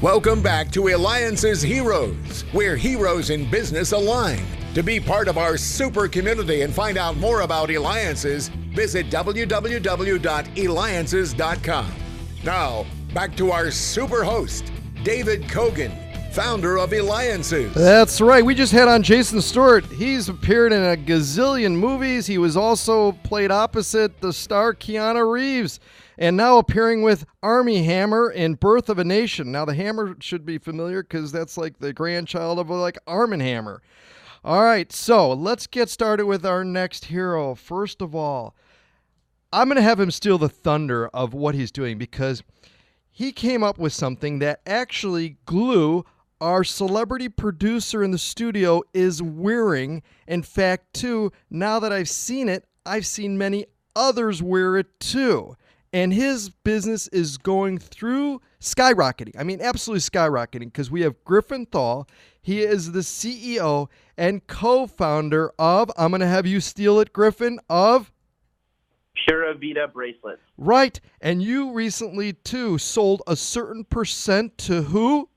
Welcome back to Eliances Heroes, where heroes in business align. To be part of our super community and find out more about Eliances, visit www.Eliances.com. Now, back to our super host, David Cogan, founder of Eliances. That's right. We just had on Jason Stewart. He's appeared in a gazillion movies. He was also played opposite the star Keanu Reeves, and now appearing with Armie Hammer in Birth of a Nation. Now, the Hammer should be familiar because that's like the grandchild of like Arm & Hammer. All right, so let's get started with our next hero. First of all, I'm going to have him steal the thunder of what he's doing because he came up with something that actually Glue, our celebrity producer in the studio, is wearing. In fact, too, now that I've seen it, I've seen many others wear it too. And his business is going through skyrocketing. I mean, absolutely skyrocketing, because we have Griffin Thall. He is the CEO and co-founder of, I'm going to have you steal it, Griffin, of Pura Vida bracelets. Right. And you recently, too, sold a certain percent to who?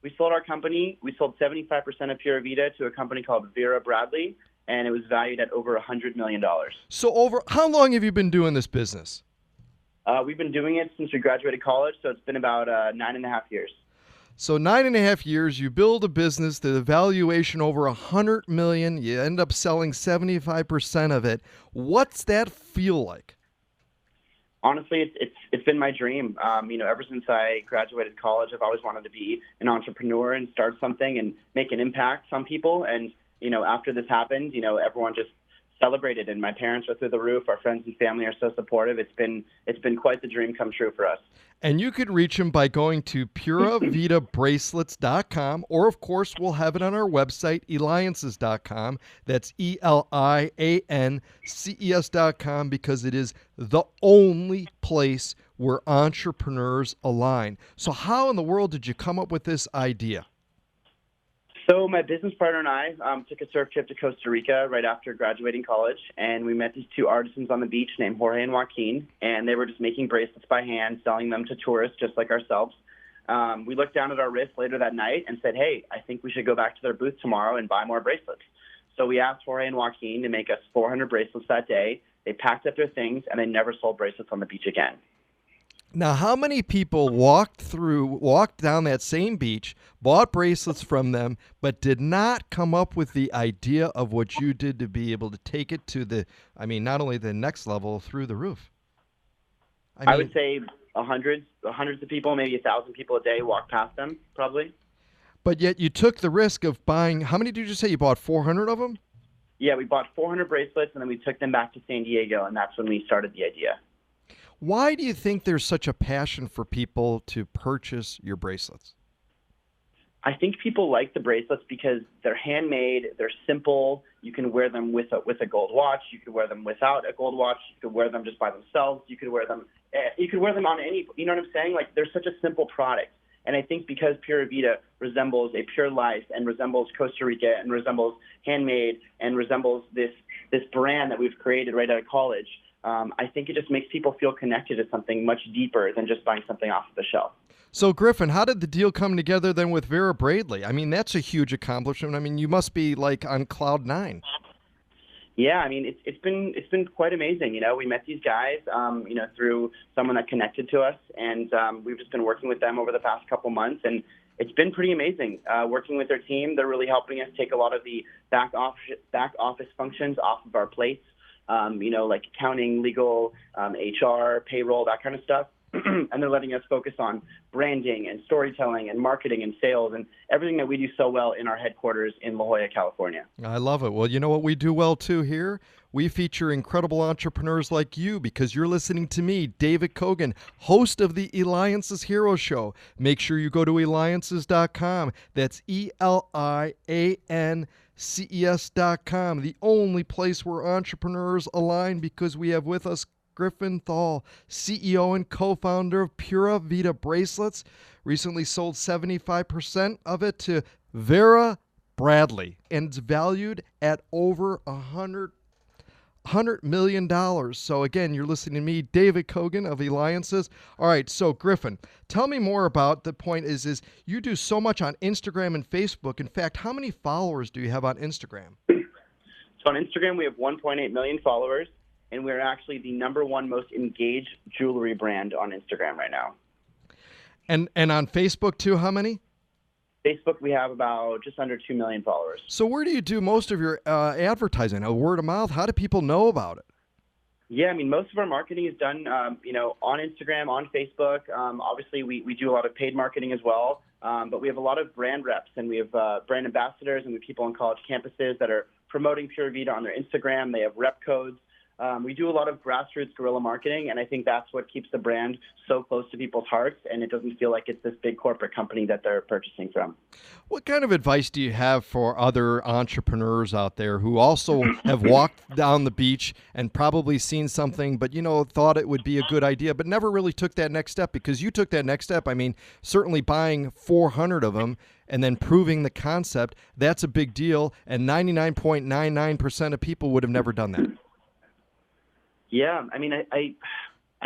We sold our company. We sold 75% of Pura Vida to a company called Vera Bradley, and it was valued at over $100 million. So how long have you been doing this business? We've been doing it since we graduated college, so it's been about 9.5 years. So 9.5 years, you build a business, the valuation over $100 million, you end up selling 75% of it. What's that feel like? Honestly, it's been my dream. Ever since I graduated college, I've always wanted to be an entrepreneur and start something and make an impact on people. And, after this happened, everyone just celebrated, and my parents were through the roof. Our friends and family are so supportive. It's been quite the dream come true for us. And you could reach him by going to PuraVidaBracelets.com, or of course we'll have it on our website, Eliances.com. That's ELIANCES.com, because it is the only place where entrepreneurs align. So how in the world did you come up with this idea? So my business partner and I took a surf trip to Costa Rica right after graduating college, and we met these two artisans on the beach named Jorge and Joaquin, and they were just making bracelets by hand, selling them to tourists just like ourselves. We looked down at our wrists later that night and said, hey, I think we should go back to their booth tomorrow and buy more bracelets. So we asked Jorge and Joaquin to make us 400 bracelets that day. They packed up their things, and they never sold bracelets on the beach again. Now, how many people walked down that same beach, bought bracelets from them, but did not come up with the idea of what you did to be able to take it to not only the next level, through the roof? I would say hundreds of people, maybe 1,000 people a day walk past them, probably. But yet you took the risk of buying, how many did you say you bought, 400 of them? Yeah, we bought 400 bracelets, and then we took them back to San Diego, and that's when we started the idea. Why do you think there's such a passion for people to purchase your bracelets? I think people like the bracelets because they're handmade, they're simple. You can wear them with a gold watch. You could wear them without a gold watch. You could wear them just by themselves. You could wear them on any, you know what I'm saying? Like, they're such a simple product. And I think because Pura Vida resembles a pure life and resembles Costa Rica and resembles handmade and resembles this brand that we've created right out of college, I think it just makes people feel connected to something much deeper than just buying something off of the shelf. So, Griffin, how did the deal come together then with Vera Bradley? I mean, that's a huge accomplishment. I mean, you must be like on cloud nine. Yeah, I mean, it's been quite amazing. We met these guys, through someone that connected to us, and we've just been working with them over the past couple months, and it's been pretty amazing. Working with their team, they're really helping us take a lot of the back office functions off of our plates. Like accounting, legal, HR, payroll, that kind of stuff. And they're letting us focus on branding and storytelling and marketing and sales and everything that we do so well in our headquarters in La Jolla, California. I love it. Well, you know what we do well, too, here? We feature incredible entrepreneurs like you because you're listening to me, David Cogan, host of the Eliances Heroes Show. Make sure you go to Eliances.com. That's ELIANCES.com, the only place where entrepreneurs align, because we have with us Griffin Thall, CEO and co-founder of Pura Vida Bracelets. Recently sold 75% of it to Vera Bradley, and it's valued at over $100 $100 million. So again, you're listening to me, David Cogan of Eliances. All right, so Griffin, tell me more about the point is you do so much on Instagram and Facebook. In fact, how many followers do you have on Instagram? So on Instagram, we have 1.8 million followers, and we're actually the #1 most engaged jewelry brand on Instagram right now. And on Facebook too, how many? Facebook, we have about just under 2 million followers. So where do you do most of your advertising? Word of mouth? How do people know about it? Yeah, I mean, most of our marketing is done, on Instagram, on Facebook. Obviously, we do a lot of paid marketing as well, but we have a lot of brand reps, and we have brand ambassadors, and we have people on college campuses that are promoting Pura Vida on their Instagram. They have rep codes. We do a lot of grassroots guerrilla marketing, and I think that's what keeps the brand so close to people's hearts, and it doesn't feel like it's this big corporate company that they're purchasing from. What kind of advice do you have for other entrepreneurs out there who also have walked down the beach and probably seen something, but, thought it would be a good idea, but never really took that next step? Because you took that next step. I mean, certainly buying 400 of them and then proving the concept, that's a big deal, and 99.99% of people would have never done that. Yeah, I mean, I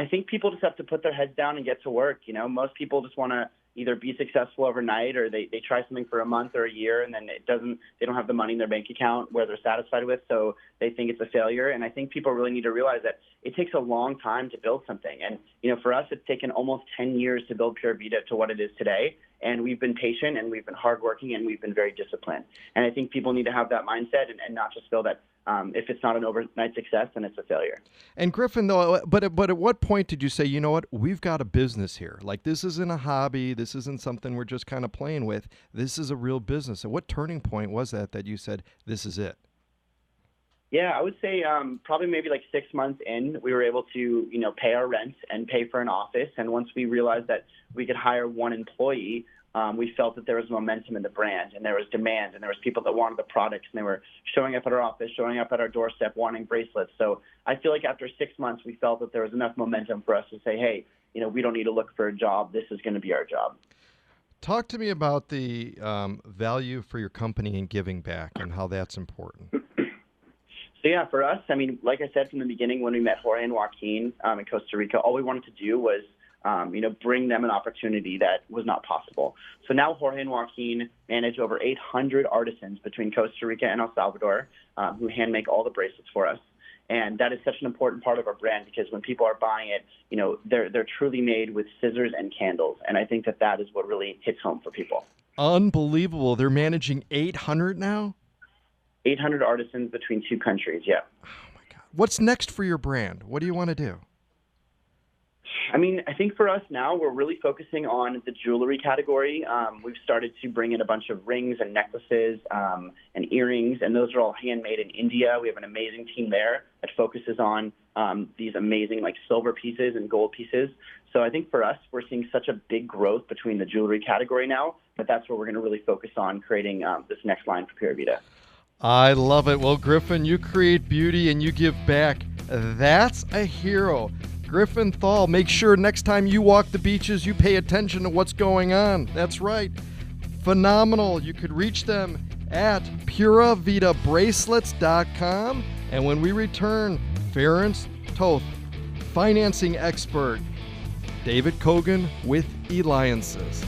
think people just have to put their heads down and get to work. Most people just want to either be successful overnight, or they try something for a month or a year, and then they don't have the money in their bank account where they're satisfied with, so they think it's a failure. And I think people really need to realize that it takes a long time to build something. And, for us, it's taken almost 10 years to build Pura Vida to what it is today. And we've been patient, and we've been hardworking, and we've been very disciplined. And I think people need to have that mindset and not just feel that if it's not an overnight success, then it's a failure. And Griffin, though, but at what point did you say, you know what, we've got a business here? Like, this isn't a hobby. This isn't something we're just kind of playing with. This is a real business. And what turning point was that you said, this is it? Yeah, I would say probably maybe like 6 months in, we were able to, pay our rent and pay for an office. And once we realized that we could hire one employee, we felt that there was momentum in the brand, and there was demand, and there was people that wanted the products, and they were showing up at our office, showing up at our doorstep, wanting bracelets. So I feel like after 6 months, we felt that there was enough momentum for us to say, hey, we don't need to look for a job. This is going to be our job. Talk to me about the value for your company in giving back and how that's important. So yeah, for us, I mean, like I said from the beginning, when we met Jorge and Joaquin in Costa Rica, all we wanted to do was bring them an opportunity that was not possible. So now Jorge and Joaquin manage over 800 artisans between Costa Rica and El Salvador who hand make all the bracelets for us. And that is such an important part of our brand, because when people are buying it, they're truly made with scissors and candles. And I think that is what really hits home for people. Unbelievable. They're managing 800 now? 800 artisans between 2 countries, yeah. Oh, my God. What's next for your brand? What do you want to do? I mean, I think for us now, we're really focusing on the jewelry category. We've started to bring in a bunch of rings and necklaces and earrings, and those are all handmade in India. We have an amazing team there that focuses on these amazing silver pieces and gold pieces. So I think for us, we're seeing such a big growth between the jewelry category now that's where we're going to really focus on creating this next line for Pura Vida. I love it. Well, Griffin, you create beauty and you give back. That's a hero. Griffin Thall, make sure next time you walk the beaches, you pay attention to what's going on. That's right. Phenomenal. You could reach them at PuraVidaBracelets.com. And when we return, Ference Toth, financing expert, David Cogan with Eliances.